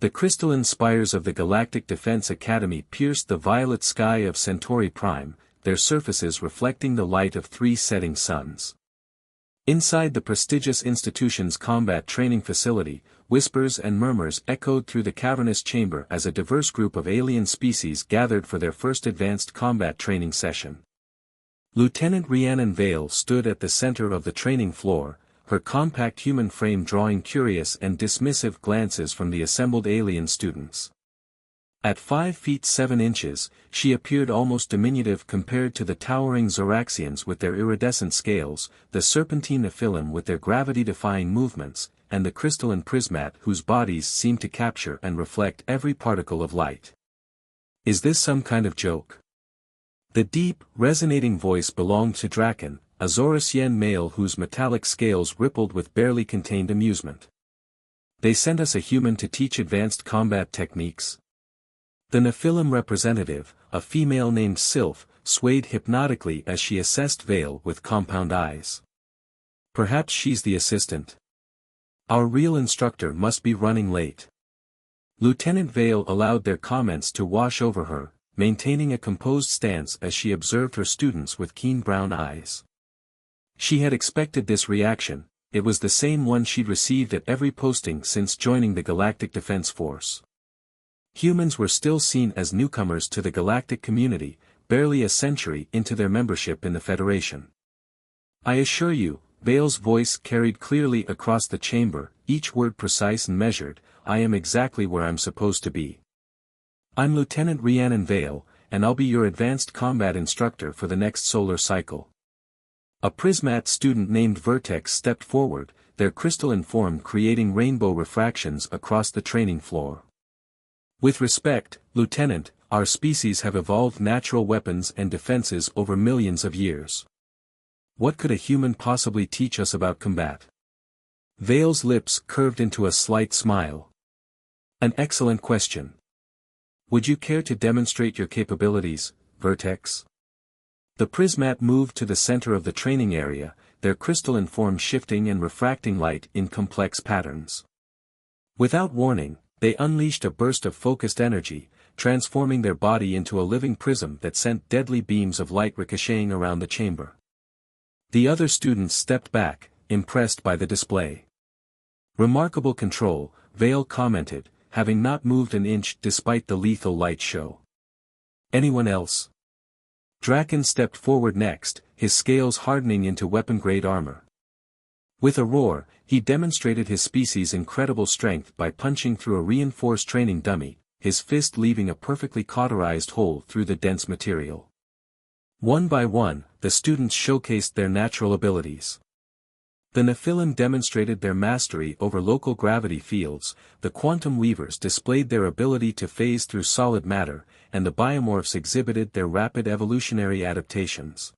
The crystalline spires of the Galactic Defense Academy pierced the violet sky of Centauri Prime, their surfaces reflecting the light of 3 setting suns. Inside the prestigious institution's combat training facility, whispers and murmurs echoed through the cavernous chamber as a diverse group of alien species gathered for their first advanced combat training session. Lieutenant Rhiannon Vale stood at the center of the training floor, her compact human frame drawing curious and dismissive glances from the assembled alien students. At 5 feet 7 inches, she appeared almost diminutive compared to the towering Zoraxians with their iridescent scales, the serpentine Nephilim with their gravity-defying movements, and the crystalline Prismat whose bodies seemed to capture and reflect every particle of light. Is this some kind of joke? The deep, resonating voice belonged to Draken, a Zorasian male whose metallic scales rippled with barely contained amusement. They sent us a human to teach advanced combat techniques. The Nephilim representative, a female named Sylph, swayed hypnotically as she assessed Vale with compound eyes. Perhaps she's the assistant. Our real instructor must be running late. Lieutenant Vale allowed their comments to wash over her, maintaining a composed stance as she observed her students with keen brown eyes. She had expected this reaction, it was the same one she'd received at every posting since joining the Galactic Defense Force. Humans were still seen as newcomers to the galactic community, barely a century into their membership in the Federation. I assure you, Vale's voice carried clearly across the chamber, each word precise and measured, I am exactly where I'm supposed to be. I'm Lieutenant Rhiannon Vale, and I'll be your advanced combat instructor for the next solar cycle. A Prismat student named Vertex stepped forward, their crystalline form creating rainbow refractions across the training floor. With respect, Lieutenant, our species have evolved natural weapons and defenses over millions of years. What could a human possibly teach us about combat? Vale's lips curved into a slight smile. An excellent question. Would you care to demonstrate your capabilities, Vertex? The Prismat moved to the center of the training area, their crystalline form shifting and refracting light in complex patterns. Without warning, they unleashed a burst of focused energy, transforming their body into a living prism that sent deadly beams of light ricocheting around the chamber. The other students stepped back, impressed by the display. Remarkable control, Vale commented, having not moved an inch despite the lethal light show. Anyone else? Draken stepped forward next, his scales hardening into weapon-grade armor. With a roar, he demonstrated his species' incredible strength by punching through a reinforced training dummy, his fist leaving a perfectly cauterized hole through the dense material. One by one, the students showcased their natural abilities. The Nephilim demonstrated their mastery over local gravity fields, the quantum weavers displayed their ability to phase through solid matter, and the biomorphs exhibited their rapid evolutionary adaptations.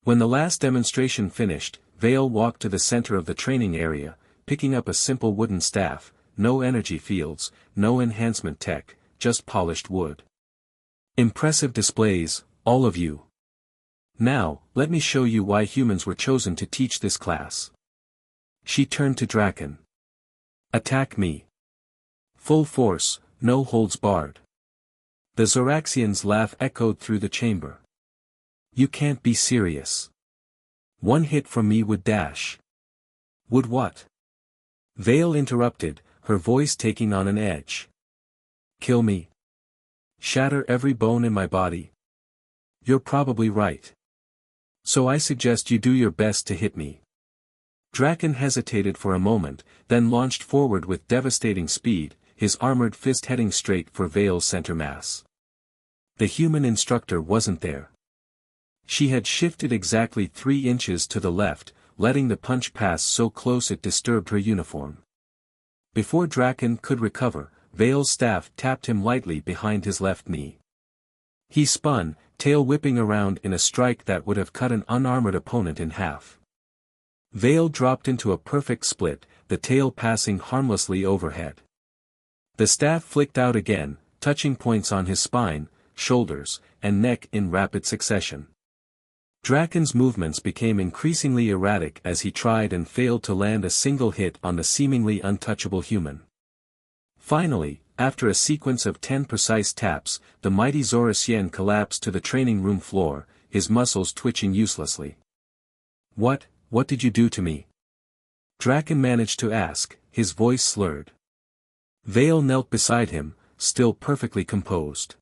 When the last demonstration finished, Vale walked to the center of the training area, picking up a simple wooden staff, no energy fields, no enhancement tech, just polished wood. Impressive displays, all of you. Now, let me show you why humans were chosen to teach this class. She turned to Draken. Attack me. Full force, no holds barred. The Zoraxians' laugh echoed through the chamber. You can't be serious. One hit from me would dash. Would what? Vale interrupted, her voice taking on an edge. Kill me. Shatter every bone in my body. You're probably right. So I suggest you do your best to hit me. Draken hesitated for a moment, then launched forward with devastating speed, his armored fist heading straight for Vale's center mass. The human instructor wasn't there. She had shifted exactly 3 inches to the left, letting the punch pass so close it disturbed her uniform. Before Draken could recover, Vale's staff tapped him lightly behind his left knee. He spun, tail whipping around in a strike that would have cut an unarmored opponent in half. Vale dropped into a perfect split, the tail passing harmlessly overhead. The staff flicked out again, touching points on his spine, shoulders, and neck in rapid succession. Draken's movements became increasingly erratic as he tried and failed to land a single hit on the seemingly untouchable human. Finally, after a sequence of 10 precise taps, the mighty Zorasian collapsed to the training room floor, his muscles twitching uselessly. What did you do to me?" Draken managed to ask, his voice slurred. Vale knelt beside him, still perfectly composed.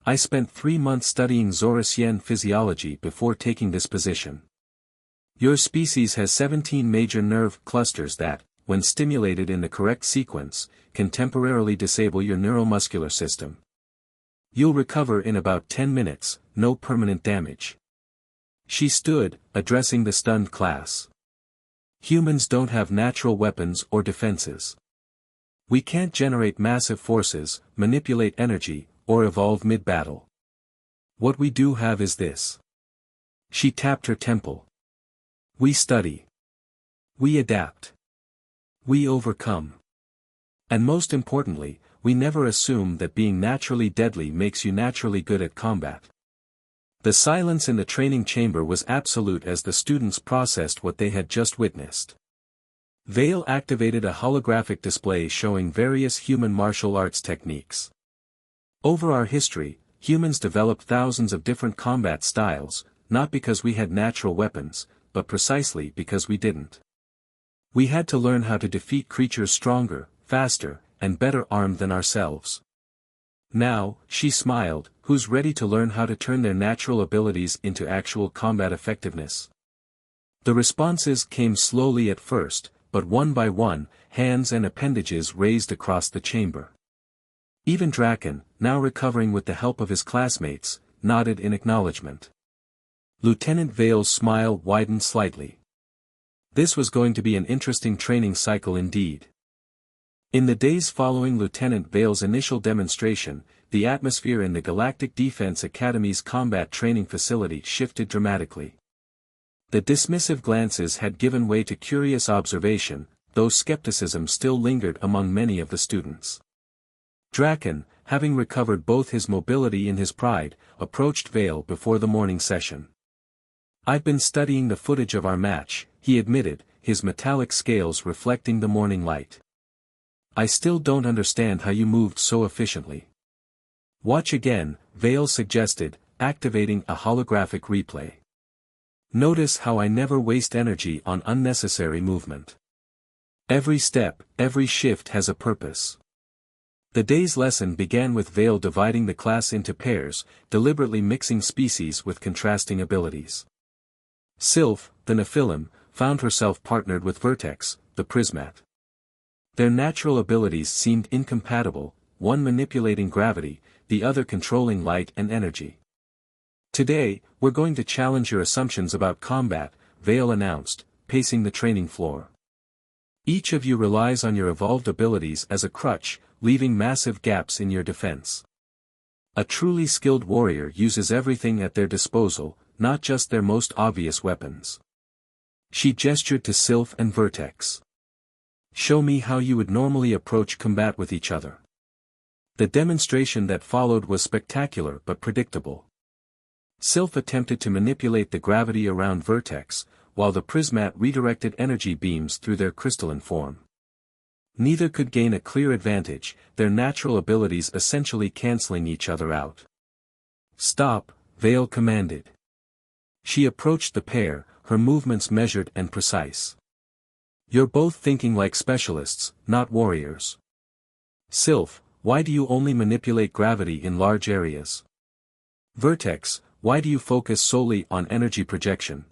"I spent 3 months studying Zorasian physiology before taking this position. Your species has 17 major nerve clusters that, when stimulated in the correct sequence, can temporarily disable your neuromuscular system. You'll recover in about 10 minutes, no permanent damage." She stood, addressing the stunned class. "Humans don't have natural weapons or defenses. We can't generate massive forces, manipulate energy, or evolve mid-battle. What we do have is this." She tapped her temple. "We study. We adapt. We overcome. And most importantly, we never assume that being naturally deadly makes you naturally good at combat." The silence in the training chamber was absolute as the students processed what they had just witnessed. Vale activated a holographic display showing various human martial arts techniques. "Over our history, humans developed thousands of different combat styles, not because we had natural weapons, but precisely because we didn't. We had to learn how to defeat creatures stronger, faster, and better armed than ourselves. Now," she smiled, "who's ready to learn how to turn their natural abilities into actual combat effectiveness?" The responses came slowly at first, but one by one, hands and appendages raised across the chamber. Even Draken, now recovering with the help of his classmates, nodded in acknowledgement. Lieutenant Vale's smile widened slightly. This was going to be an interesting training cycle indeed. In the days following Lieutenant Vale's initial demonstration, the atmosphere in the Galactic Defense Academy's combat training facility shifted dramatically. The dismissive glances had given way to curious observation, though skepticism still lingered among many of the students. Draken, having recovered both his mobility and his pride, approached Vale before the morning session. "I've been studying the footage of our match," he admitted, his metallic scales reflecting the morning light. "I still don't understand how you moved so efficiently." "Watch again," Vale suggested, activating a holographic replay. "Notice how I never waste energy on unnecessary movement. Every step, every shift has a purpose." The day's lesson began with Vale dividing the class into pairs, deliberately mixing species with contrasting abilities. Sylph, the Nephilim, found herself partnered with Vertex, the Prismat. Their natural abilities seemed incompatible, one manipulating gravity, the other controlling light and energy. "Today, we're going to challenge your assumptions about combat," Vale announced, pacing the training floor. "Each of you relies on your evolved abilities as a crutch, leaving massive gaps in your defense. A truly skilled warrior uses everything at their disposal, not just their most obvious weapons." She gestured to Sylph and Vertex. "Show me how you would normally approach combat with each other." The demonstration that followed was spectacular but predictable. Sylph attempted to manipulate the gravity around Vertex, while the Prismat redirected energy beams through their crystalline form. Neither could gain a clear advantage, their natural abilities essentially canceling each other out. "Stop," Vale commanded. She approached the pair, her movements measured and precise. "You're both thinking like specialists, not warriors. Sylph, why do you only manipulate gravity in large areas? Vertex, why do you focus solely on energy projection?"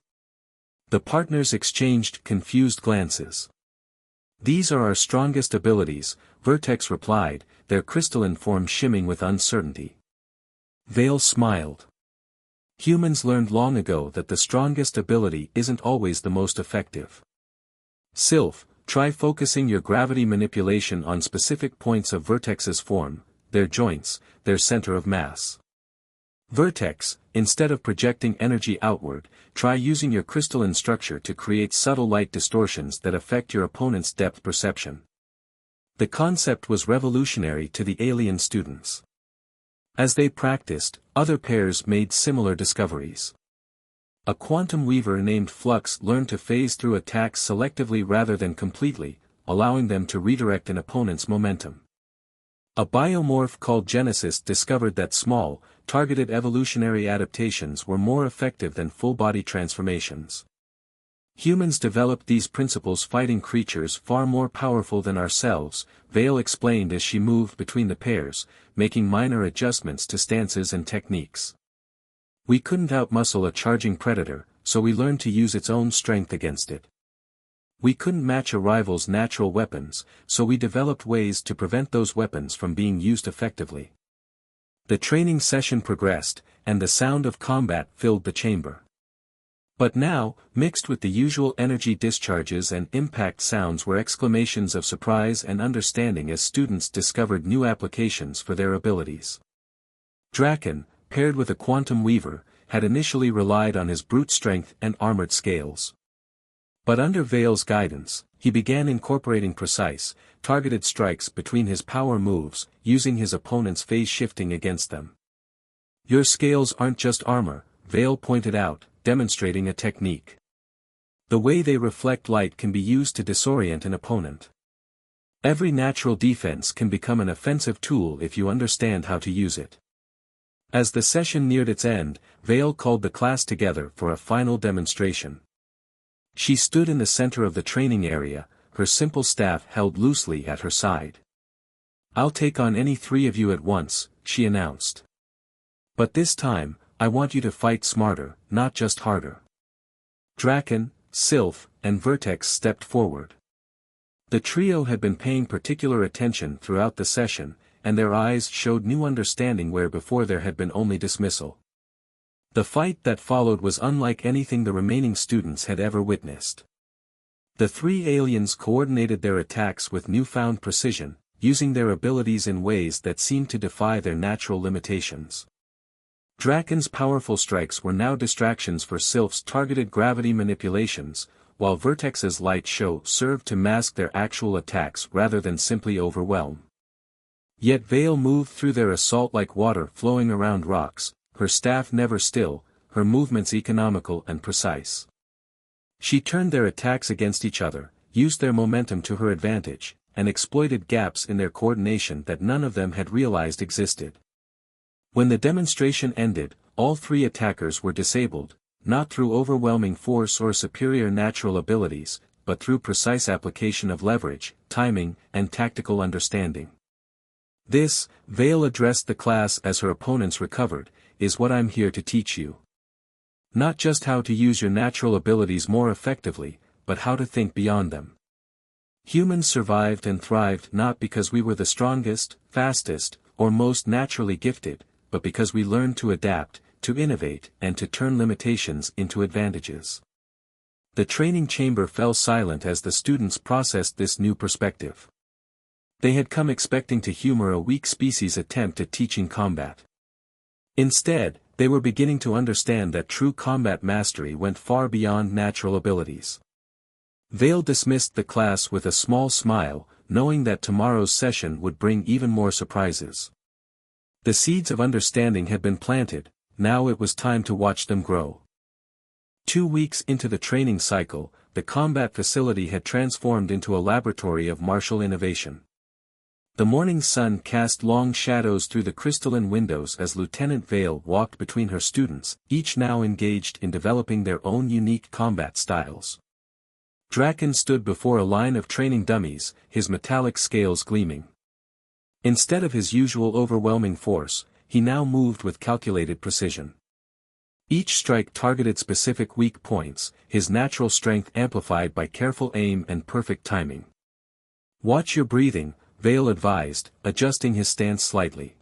The partners exchanged confused glances. "These are our strongest abilities," Vertex replied, their crystalline form shimming with uncertainty. Vale smiled. "Humans learned long ago that the strongest ability isn't always the most effective. Sylph, try focusing your gravity manipulation on specific points of Vertex's form, their joints, their center of mass. Vertex, instead of projecting energy outward, try using your crystalline structure to create subtle light distortions that affect your opponent's depth perception." The concept was revolutionary to the alien students. As they practiced, other pairs made similar discoveries. A quantum weaver named Flux learned to phase through attacks selectively rather than completely, allowing them to redirect an opponent's momentum. A biomorph called Genesis discovered that small, targeted evolutionary adaptations were more effective than full-body transformations. Humans developed these principles fighting creatures far more powerful than ourselves, Vale explained as she moved between the pairs, making minor adjustments to stances and techniques. We couldn't outmuscle a charging predator, so we learned to use its own strength against it. We couldn't match a rival's natural weapons, so we developed ways to prevent those weapons from being used effectively. The training session progressed, and the sound of combat filled the chamber. But now, mixed with the usual energy discharges and impact sounds were exclamations of surprise and understanding as students discovered new applications for their abilities. Draken, paired with a quantum weaver, had initially relied on his brute strength and armored scales. But under Vale's guidance, he began incorporating precise, targeted strikes between his power moves, using his opponent's phase shifting against them. Your scales aren't just armor, Vale pointed out, demonstrating a technique. The way they reflect light can be used to disorient an opponent. Every natural defense can become an offensive tool if you understand how to use it. As the session neared its end, Vale called the class together for a final demonstration. She stood in the center of the training area, her simple staff held loosely at her side. "I'll take on any three of you at once," she announced. "But this time, I want you to fight smarter, not just harder." Draken, Sylph, and Vertex stepped forward. The trio had been paying particular attention throughout the session, and their eyes showed new understanding where before there had been only dismissal. The fight that followed was unlike anything the remaining students had ever witnessed. The three aliens coordinated their attacks with newfound precision, using their abilities in ways that seemed to defy their natural limitations. Draken's powerful strikes were now distractions for Sylph's targeted gravity manipulations, while Vertex's light show served to mask their actual attacks rather than simply overwhelm. Yet Vale moved through their assault like water flowing around rocks, her staff never still, her movements economical and precise. She turned their attacks against each other, used their momentum to her advantage, and exploited gaps in their coordination that none of them had realized existed. When the demonstration ended, all three attackers were disabled, not through overwhelming force or superior natural abilities, but through precise application of leverage, timing, and tactical understanding. "This," Vale addressed the class as her opponents recovered, "is what I'm here to teach you. Not just how to use your natural abilities more effectively, but how to think beyond them. Humans survived and thrived not because we were the strongest, fastest, or most naturally gifted, but because we learned to adapt, to innovate, and to turn limitations into advantages." The training chamber fell silent as the students processed this new perspective. They had come expecting to humor a weak species' attempt at teaching combat. Instead, they were beginning to understand that true combat mastery went far beyond natural abilities. Vale dismissed the class with a small smile, knowing that tomorrow's session would bring even more surprises. The seeds of understanding had been planted, now it was time to watch them grow. 2 weeks into the training cycle, the combat facility had transformed into a laboratory of martial innovation. The morning sun cast long shadows through the crystalline windows as Lieutenant Vale walked between her students, each now engaged in developing their own unique combat styles. Draken stood before a line of training dummies, his metallic scales gleaming. Instead of his usual overwhelming force, he now moved with calculated precision. Each strike targeted specific weak points, his natural strength amplified by careful aim and perfect timing. "Watch your breathing," Vale advised, adjusting his stance slightly.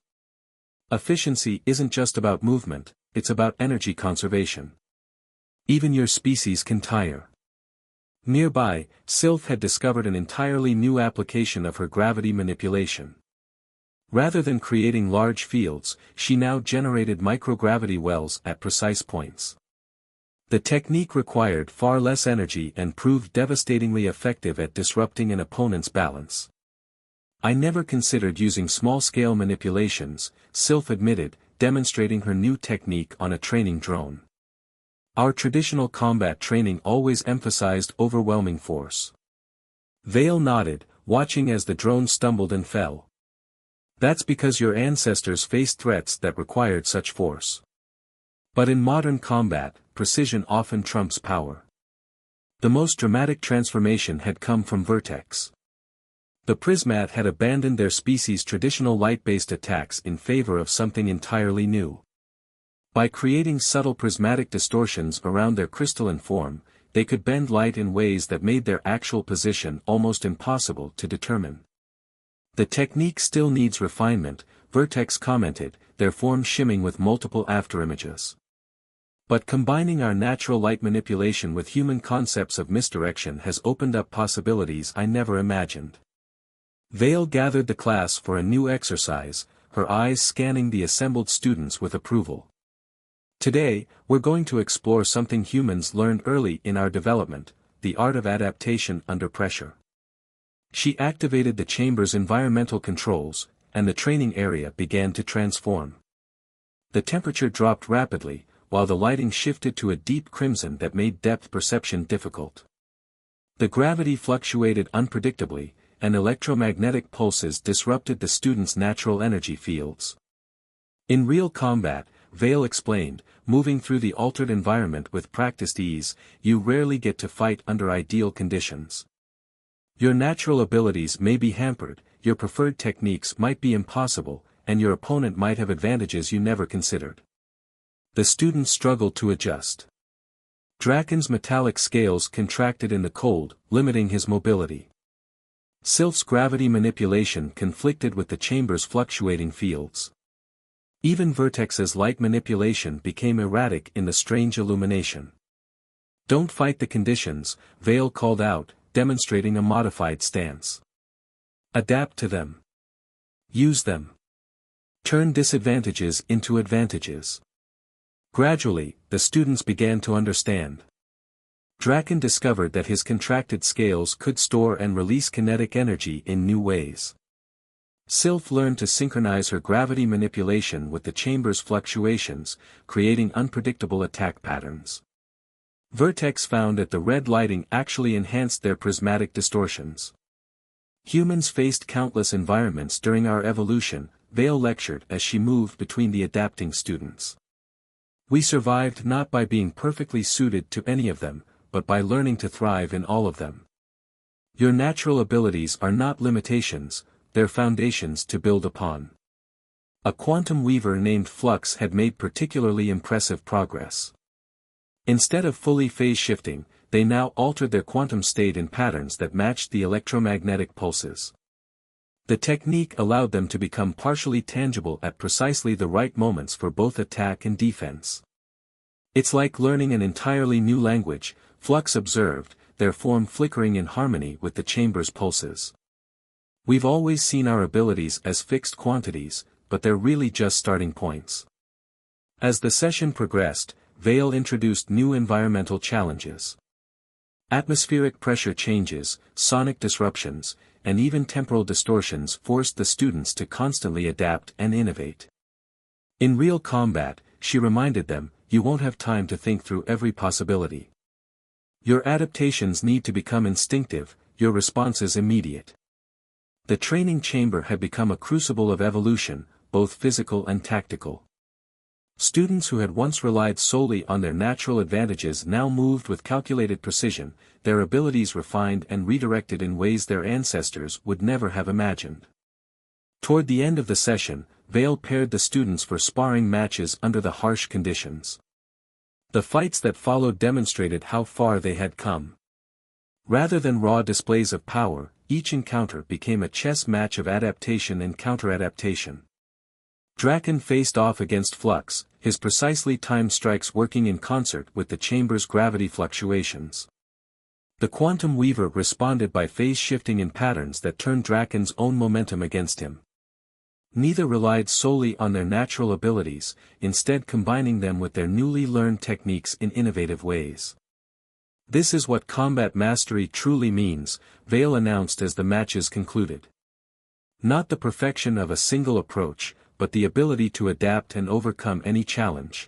"Efficiency isn't just about movement, it's about energy conservation. Even your species can tire." Nearby, Sylph had discovered an entirely new application of her gravity manipulation. Rather than creating large fields, she now generated microgravity wells at precise points. The technique required far less energy and proved devastatingly effective at disrupting an opponent's balance. "I never considered using small-scale manipulations," Sylph admitted, demonstrating her new technique on a training drone. "Our traditional combat training always emphasized overwhelming force." Vale nodded, watching as the drone stumbled and fell. That's because your ancestors faced threats that required such force. But in modern combat, precision often trumps power. The most dramatic transformation had come from Vertex. The Prismat had abandoned their species' traditional light-based attacks in favor of something entirely new. By creating subtle prismatic distortions around their crystalline form, they could bend light in ways that made their actual position almost impossible to determine. The technique still needs refinement, Vertex commented, their form shimming with multiple afterimages. But combining our natural light manipulation with human concepts of misdirection has opened up possibilities I never imagined. Vale gathered the class for a new exercise, her eyes scanning the assembled students with approval. Today, we're going to explore something humans learned early in our development, the art of adaptation under pressure. She activated the chamber's environmental controls, and the training area began to transform. The temperature dropped rapidly, while the lighting shifted to a deep crimson that made depth perception difficult. The gravity fluctuated unpredictably, and electromagnetic pulses disrupted the students' natural energy fields. In real combat, Vale explained, moving through the altered environment with practiced ease, you rarely get to fight under ideal conditions. Your natural abilities may be hampered, your preferred techniques might be impossible, and your opponent might have advantages you never considered. The student struggled to adjust. Draken's metallic scales contracted in the cold, limiting his mobility. Sylph's gravity manipulation conflicted with the chamber's fluctuating fields. Even Vertex's light manipulation became erratic in the strange illumination. Don't fight the conditions, Vale called out, demonstrating a modified stance. Adapt to them. Use them. Turn disadvantages into advantages. Gradually, the students began to understand. Draken discovered that his contracted scales could store and release kinetic energy in new ways. Sylph learned to synchronize her gravity manipulation with the chamber's fluctuations, creating unpredictable attack patterns. Vertex found that the red lighting actually enhanced their prismatic distortions. Humans faced countless environments during our evolution, Vale lectured as she moved between the adapting students. We survived not by being perfectly suited to any of them, but by learning to thrive in all of them. Your natural abilities are not limitations, they're foundations to build upon. A quantum weaver named Flux had made particularly impressive progress. Instead of fully phase-shifting, they now altered their quantum state in patterns that matched the electromagnetic pulses. The technique allowed them to become partially tangible at precisely the right moments for both attack and defense. It's like learning an entirely new language, Flux observed, their form flickering in harmony with the chamber's pulses. We've always seen our abilities as fixed quantities, but they're really just starting points. As the session progressed, Vale introduced new environmental challenges. Atmospheric pressure changes, sonic disruptions, and even temporal distortions forced the students to constantly adapt and innovate. In real combat, she reminded them, you won't have time to think through every possibility. Your adaptations need to become instinctive, your responses immediate. The training chamber had become a crucible of evolution, both physical and tactical. Students who had once relied solely on their natural advantages now moved with calculated precision, their abilities refined and redirected in ways their ancestors would never have imagined. Toward the end of the session, Vale paired the students for sparring matches under the harsh conditions. The fights that followed demonstrated how far they had come. Rather than raw displays of power, each encounter became a chess match of adaptation and counter-adaptation. Draken faced off against Flux, his precisely timed strikes working in concert with the chamber's gravity fluctuations. The Quantum Weaver responded by phase-shifting in patterns that turned Draken's own momentum against him. Neither relied solely on their natural abilities, instead combining them with their newly learned techniques in innovative ways. This is what combat mastery truly means, Vale announced as the matches concluded. Not the perfection of a single approach, but the ability to adapt and overcome any challenge.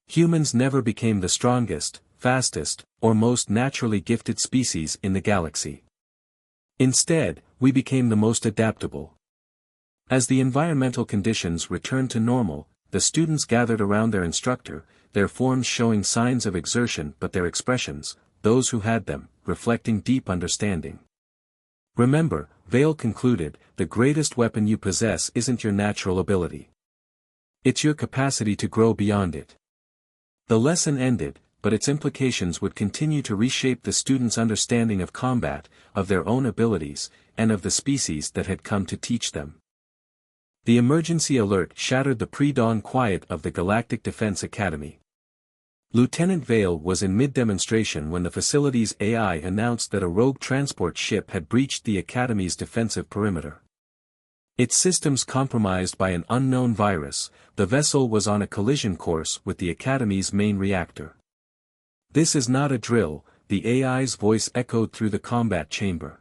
Humans never became the strongest, fastest, or most naturally gifted species in the galaxy. Instead, we became the most adaptable. As the environmental conditions returned to normal, the students gathered around their instructor, their forms showing signs of exertion but their expressions, those who had them, reflecting deep understanding. Remember, Vale concluded, the greatest weapon you possess isn't your natural ability. It's your capacity to grow beyond it. The lesson ended, but its implications would continue to reshape the students' understanding of combat, of their own abilities, and of the species that had come to teach them. The emergency alert shattered the pre-dawn quiet of the Galactic Defense Academy. Lieutenant Vale was in mid-demonstration when the facility's AI announced that a rogue transport ship had breached the Academy's defensive perimeter. Its systems compromised by an unknown virus, the vessel was on a collision course with the Academy's main reactor. "This is not a drill," the AI's voice echoed through the combat chamber.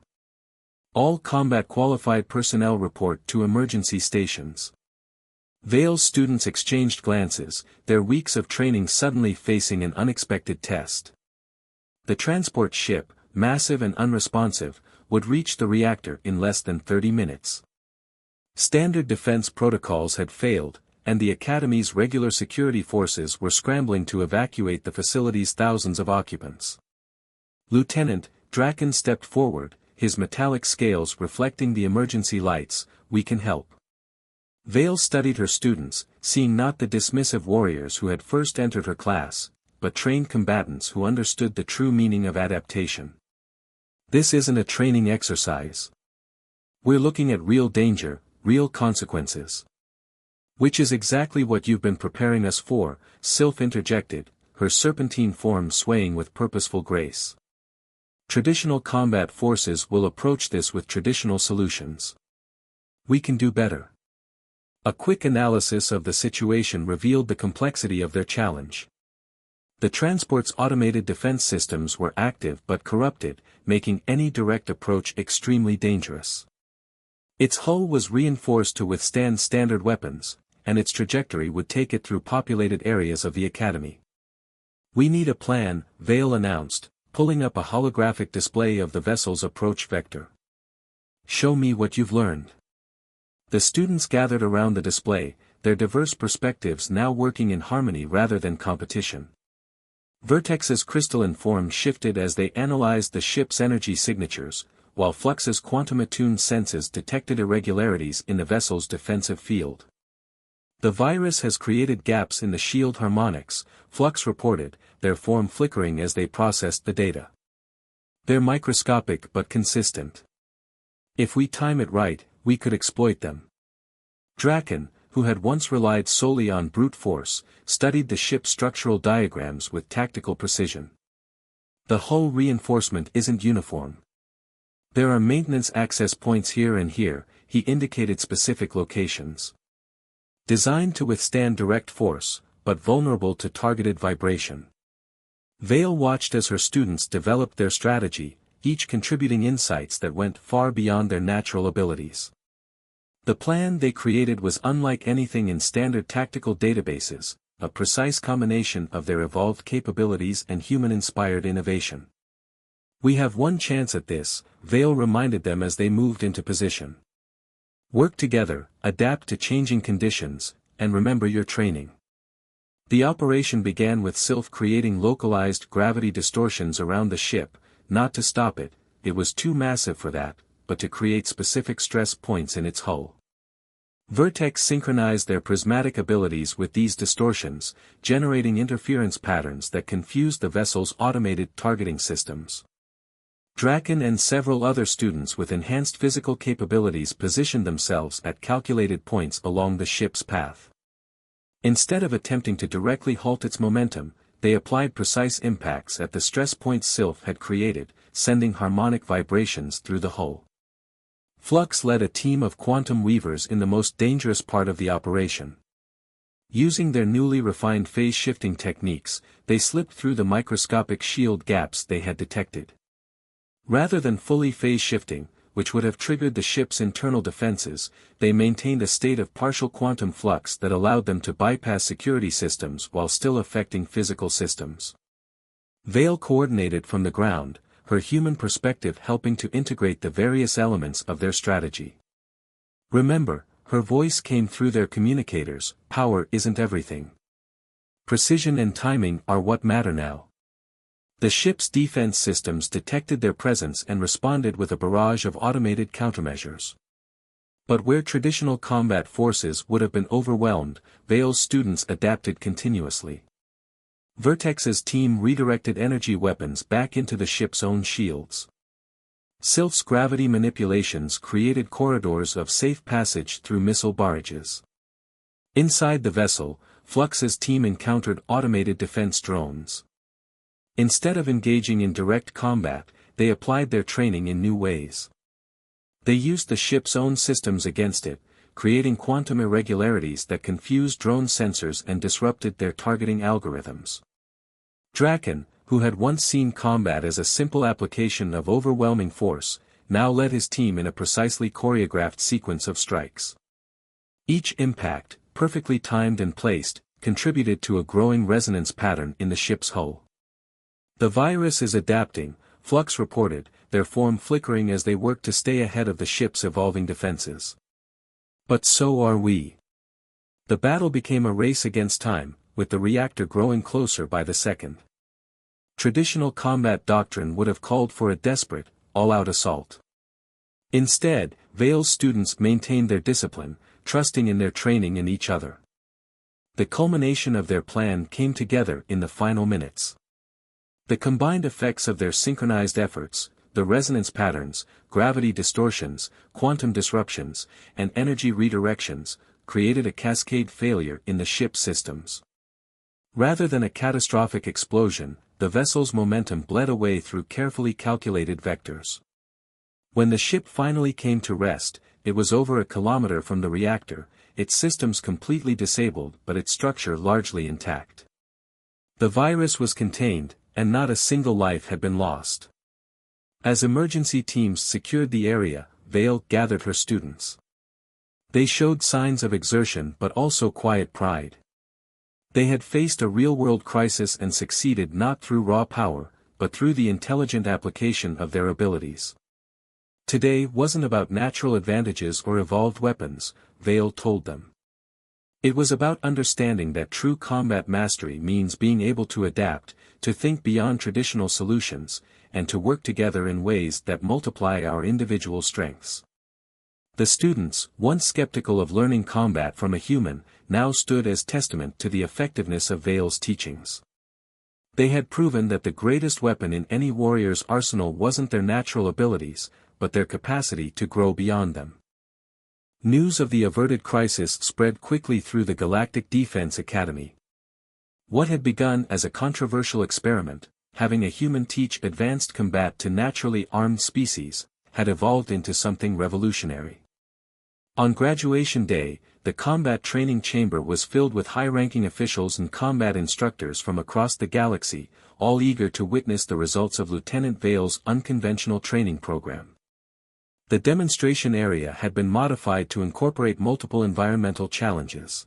"All combat-qualified personnel report to emergency stations." Vale's students exchanged glances, their weeks of training suddenly facing an unexpected test. The transport ship, massive and unresponsive, would reach the reactor in less than 30 minutes. Standard defense protocols had failed, and the Academy's regular security forces were scrambling to evacuate the facility's thousands of occupants. Lieutenant Draken stepped forward, his metallic scales reflecting the emergency lights. "We can help." Vale studied her students, seeing not the dismissive warriors who had first entered her class, but trained combatants who understood the true meaning of adaptation. "This isn't a training exercise. We're looking at real danger, real consequences." "Which is exactly what you've been preparing us for," Sylph interjected, her serpentine form swaying with purposeful grace. "Traditional combat forces will approach this with traditional solutions. We can do better." A quick analysis of the situation revealed the complexity of their challenge. The transport's automated defense systems were active but corrupted, making any direct approach extremely dangerous. Its hull was reinforced to withstand standard weapons, and its trajectory would take it through populated areas of the Academy. "We need a plan," Vale announced, pulling up a holographic display of the vessel's approach vector. "Show me what you've learned." The students gathered around the display, their diverse perspectives now working in harmony rather than competition. Vertex's crystalline form shifted as they analyzed the ship's energy signatures, while Flux's quantum-attuned senses detected irregularities in the vessel's defensive field. "The virus has created gaps in the shield harmonics," Flux reported, their form flickering as they processed the data. "They're microscopic but consistent. If we time it right, we could exploit them." Draken, who had once relied solely on brute force, studied the ship's structural diagrams with tactical precision. "The hull reinforcement isn't uniform. There are maintenance access points here and here," he indicated specific locations. "Designed to withstand direct force, but vulnerable to targeted vibration." Vale watched as her students developed their strategy, each contributing insights that went far beyond their natural abilities. The plan they created was unlike anything in standard tactical databases, a precise combination of their evolved capabilities and human-inspired innovation. "We have one chance at this," Vale reminded them as they moved into position. "Work together, adapt to changing conditions, and remember your training." The operation began with Sylph creating localized gravity distortions around the ship, not to stop it, it was too massive for that, but to create specific stress points in its hull. Vertex synchronized their prismatic abilities with these distortions, generating interference patterns that confused the vessel's automated targeting systems. Draken and several other students with enhanced physical capabilities positioned themselves at calculated points along the ship's path. Instead of attempting to directly halt its momentum, they applied precise impacts at the stress points Sylph had created, sending harmonic vibrations through the hull. Flux led a team of quantum weavers in the most dangerous part of the operation. Using their newly refined phase-shifting techniques, they slipped through the microscopic shield gaps they had detected. Rather than fully phase-shifting, which would have triggered the ship's internal defenses, they maintained a state of partial quantum flux that allowed them to bypass security systems while still affecting physical systems. Vale coordinated from the ground, her human perspective helping to integrate the various elements of their strategy. "Remember, her voice came through their communicators, "Power isn't everything. Precision and timing are what matter now." The ship's defense systems detected their presence and responded with a barrage of automated countermeasures. But where traditional combat forces would have been overwhelmed, Vale's students adapted continuously. Vertex's team redirected energy weapons back into the ship's own shields. Sylph's gravity manipulations created corridors of safe passage through missile barrages. Inside the vessel, Flux's team encountered automated defense drones. Instead of engaging in direct combat, they applied their training in new ways. They used the ship's own systems against it, creating quantum irregularities that confused drone sensors and disrupted their targeting algorithms. Draken, who had once seen combat as a simple application of overwhelming force, now led his team in a precisely choreographed sequence of strikes. Each impact, perfectly timed and placed, contributed to a growing resonance pattern in the ship's hull. "The virus is adapting," Flux reported, their form flickering as they worked to stay ahead of the ship's evolving defenses. But so are we. The battle became a race against time, with the reactor growing closer by the second. Traditional combat doctrine would have called for a desperate, all-out assault. Instead, Vale's students maintained their discipline, trusting in their training and each other. The culmination of their plan came together in the final minutes. The combined effects of their synchronized efforts, the resonance patterns, gravity distortions, quantum disruptions, and energy redirections, created a cascade failure in the ship's systems. Rather than a catastrophic explosion, the vessel's momentum bled away through carefully calculated vectors. When the ship finally came to rest, it was over a kilometer from the reactor, its systems completely disabled but its structure largely intact. The virus was contained, and not a single life had been lost. As emergency teams secured the area, Vale gathered her students. They showed signs of exertion but also quiet pride. They had faced a real-world crisis and succeeded not through raw power, but through the intelligent application of their abilities. Today wasn't about natural advantages or evolved weapons, Vale told them. It was about understanding that true combat mastery means being able to adapt, to think beyond traditional solutions, and to work together in ways that multiply our individual strengths. The students, once skeptical of learning combat from a human, now stood as testament to the effectiveness of Vale's teachings. They had proven that the greatest weapon in any warrior's arsenal wasn't their natural abilities, but their capacity to grow beyond them. News of the averted crisis spread quickly through the Galactic Defense Academy. What had begun as a controversial experiment, having a human teach advanced combat to naturally armed species, had evolved into something revolutionary. On graduation day, the combat training chamber was filled with high-ranking officials and combat instructors from across the galaxy, all eager to witness the results of Lieutenant Vale's unconventional training program. The demonstration area had been modified to incorporate multiple environmental challenges.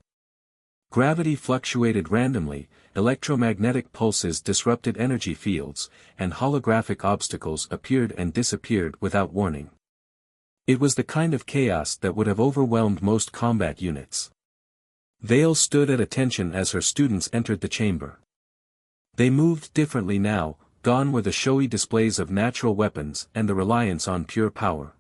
Gravity fluctuated randomly, electromagnetic pulses disrupted energy fields, and holographic obstacles appeared and disappeared without warning. It was the kind of chaos that would have overwhelmed most combat units. Vale stood at attention as her students entered the chamber. They moved differently now, gone were the showy displays of natural weapons and the reliance on pure power.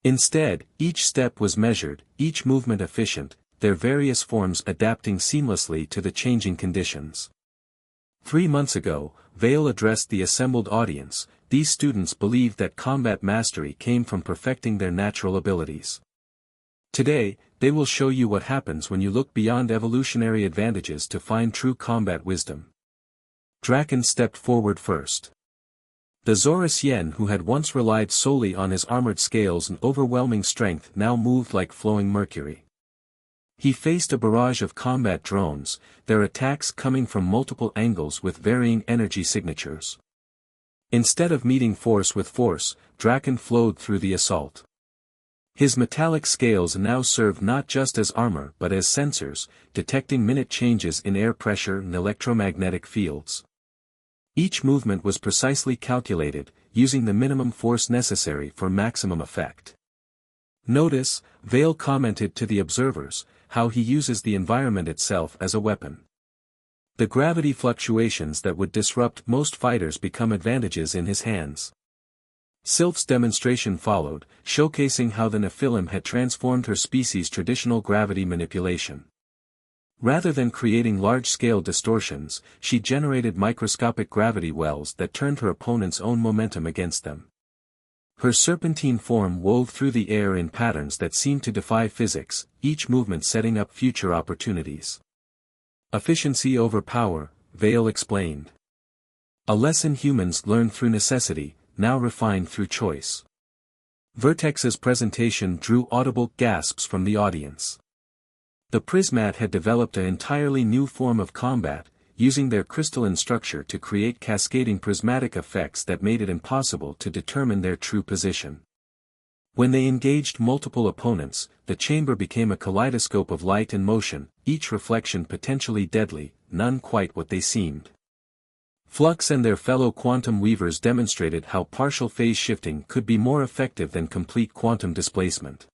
Instead, each step was measured, each movement efficient, their various forms adapting seamlessly to the changing conditions. 3 months ago, Vale addressed the assembled audience. These students believed that combat mastery came from perfecting their natural abilities. Today, they will show you what happens when you look beyond evolutionary advantages to find true combat wisdom. Draken stepped forward first. The Zorus Yen who had once relied solely on his armored scales and overwhelming strength now moved like flowing mercury. He faced a barrage of combat drones, their attacks coming from multiple angles with varying energy signatures. Instead of meeting force with force, Draken flowed through the assault. His metallic scales now served not just as armor but as sensors, detecting minute changes in air pressure and electromagnetic fields. Each movement was precisely calculated, using the minimum force necessary for maximum effect. Notice, Vale commented to the observers, how he uses the environment itself as a weapon. The gravity fluctuations that would disrupt most fighters become advantages in his hands. Sylph's demonstration followed, showcasing how the Nephilim had transformed her species' traditional gravity manipulation. Rather than creating large-scale distortions, she generated microscopic gravity wells that turned her opponent's own momentum against them. Her serpentine form wove through the air in patterns that seemed to defy physics, each movement setting up future opportunities. Efficiency over power, Vale explained. A lesson humans learned through necessity, now refined through choice. Vertex's presentation drew audible gasps from the audience. The Prismat had developed an entirely new form of combat, using their crystalline structure to create cascading prismatic effects that made it impossible to determine their true position. When they engaged multiple opponents, the chamber became a kaleidoscope of light and motion, each reflection potentially deadly, none quite what they seemed. Flux and their fellow quantum weavers demonstrated how partial phase shifting could be more effective than complete quantum displacement.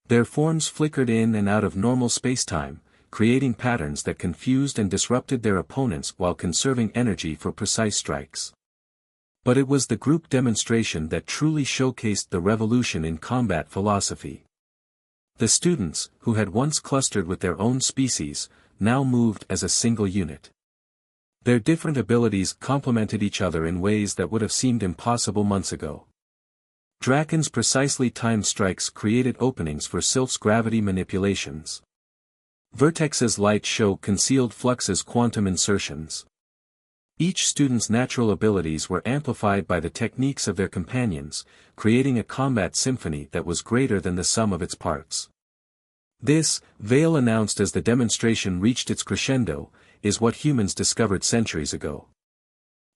Their forms flickered in and out of normal spacetime, creating patterns that confused and disrupted their opponents while conserving energy for precise strikes. But it was the group demonstration that truly showcased the revolution in combat philosophy. The students, who had once clustered with their own species, now moved as a single unit. Their different abilities complemented each other in ways that would have seemed impossible months ago. Draken's precisely timed strikes created openings for Sylph's gravity manipulations. Vertex's light show concealed Flux's quantum insertions. Each student's natural abilities were amplified by the techniques of their companions, creating a combat symphony that was greater than the sum of its parts. This, Vale announced as the demonstration reached its crescendo, is what humans discovered centuries ago.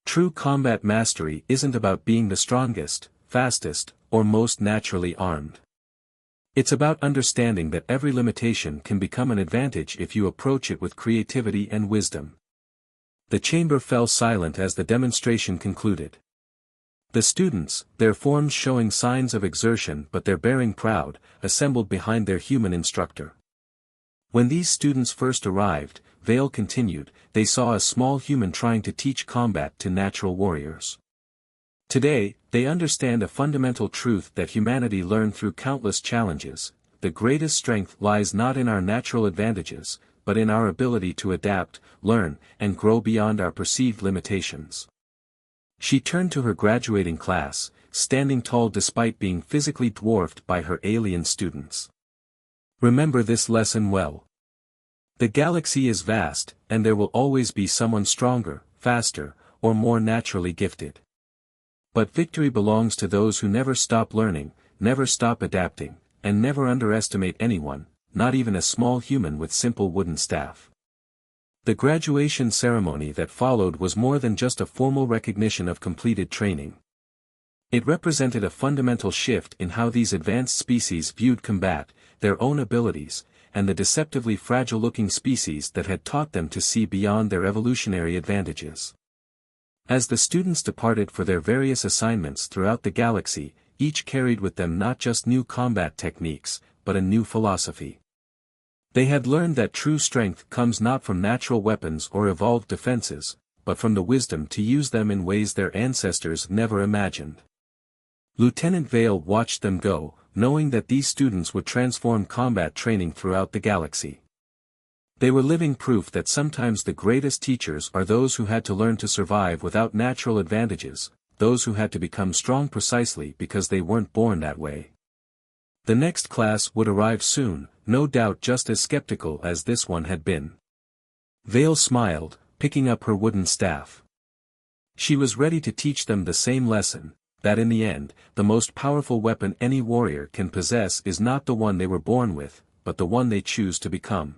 True combat mastery isn't about being the strongest, fastest, or most naturally armed. It's about understanding that every limitation can become an advantage if you approach it with creativity and wisdom. The chamber fell silent as the demonstration concluded. The students, their forms showing signs of exertion but their bearing proud, assembled behind their human instructor. When these students first arrived, Vale continued, they saw a small human trying to teach combat to natural warriors. Today, they understand a fundamental truth that humanity learned through countless challenges: the greatest strength lies not in our natural advantages, but in our ability to adapt, learn, and grow beyond our perceived limitations. She turned to her graduating class, standing tall despite being physically dwarfed by her alien students. Remember this lesson well. The galaxy is vast, and there will always be someone stronger, faster, or more naturally gifted. But victory belongs to those who never stop learning, never stop adapting, and never underestimate anyone, not even a small human with simple wooden staff. The graduation ceremony that followed was more than just a formal recognition of completed training. It represented a fundamental shift in how these advanced species viewed combat, their own abilities, and the deceptively fragile-looking species that had taught them to see beyond their evolutionary advantages. As the students departed for their various assignments throughout the galaxy, each carried with them not just new combat techniques, but a new philosophy. They had learned that true strength comes not from natural weapons or evolved defenses, but from the wisdom to use them in ways their ancestors never imagined. Lieutenant Vale watched them go, knowing that these students would transform combat training throughout the galaxy. They were living proof that sometimes the greatest teachers are those who had to learn to survive without natural advantages, those who had to become strong precisely because they weren't born that way. The next class would arrive soon, no doubt just as skeptical as this one had been. Vale smiled, picking up her wooden staff. She was ready to teach them the same lesson, that in the end, the most powerful weapon any warrior can possess is not the one they were born with, but the one they choose to become.